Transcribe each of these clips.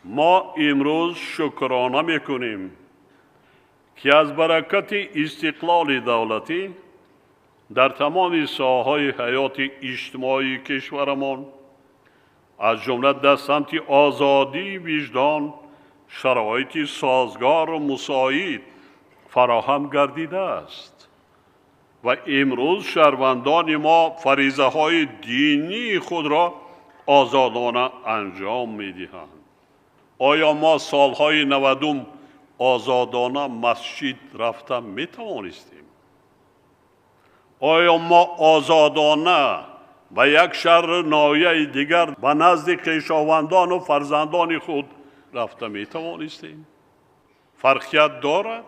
ما امروز شکرانه میکنیم که از برکت استقلال دولتی در تمام ساحه‌های حیات اجتماعی کشورمان از جمله در سمت آزادی وجدان شرایط سازگار و مساعد فراهم گردیده است و امروز شهروندان ما فریضه های دینی خود را آزادانه انجام می‌دهند. آیا ما سالهای 90 آزادانه مسجد رفتن می‌توانستیم؟ آیا ما آزادانه و یک شهر ناحیه دیگر به نزد خویشاوندان و فرزندان خود رفته می‌توانستیم؟ فرقیت دارد؟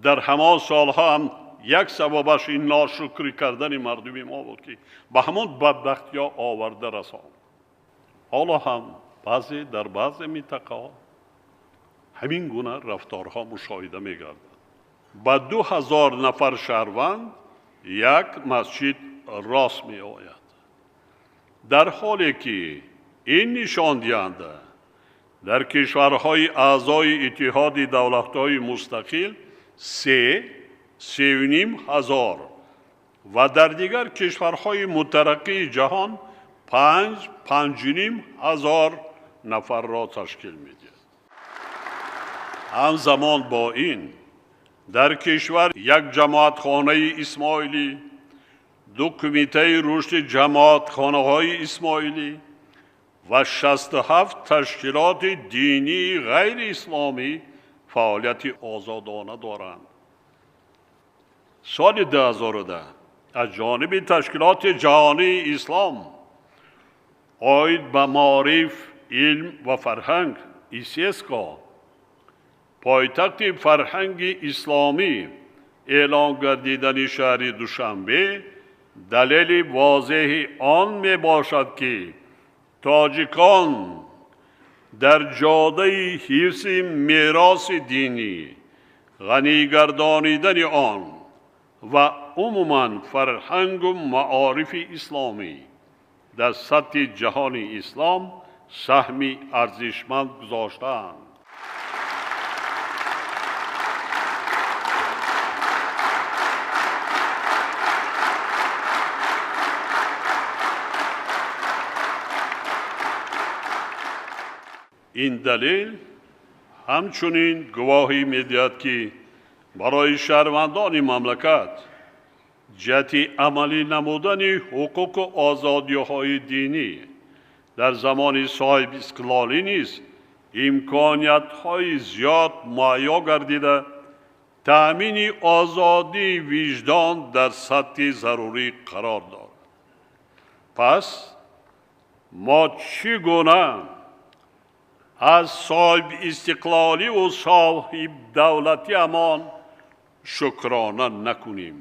در همان سالها هم یک سببش این ناشکری کردن مردم ما بود که به همون بدبختی ها آورده رساند. حالا هم در بعضی منطقه همین گونه رفتارها مشاهده می‌گردد. با 2000 نفر شهروند یک مسجد راست می آید، در حالی که این نشان دهنده در کشورهای اعضای اتحاد دولت‌های مستقل 3.5 هزار و در دیگر کشورهای مترقی جهان 5.5 هزار نفر را تشکیل می‌دهد. همزمان با این در کشور یک جماعتخانه اسماعیلی، 2 کمیته رشد جماعتخانه‌های اسماعیلی و 67 تشکیلات دینی غیر اسلامی فعالیت آزادانه دارند. سال 2010 از جانب تشکیلات جهانی اسلام عاید به معارف، علم و فرهنگ ایسیسکا پایتخت فرهنگ اسلامی اعلان گردیدن شهر دوشنبه دلیل واضح آن می باشد که تاجیکان در جاده حفظ میراث دینی، غنی گردانیدن آن و عموماً فرهنگ و معارف اسلامی در سطح جهانی اسلام سهمی ارزشمند گذاشتند. این دلیل همچنین گواهی می‌دهد که برای شهروندان مملکت جهت عملی نمودن حقوق و آزادی‌های دینی در زمان صاحب استقلالی نیز امکانیت‌های زیاد مهیا گردیده تأمین آزادی وجدان در سطح ضروری قرار دارد. پس ما چگونه از صاحب استقلالی و صاحب دولتی امان شکرانه نکنیم؟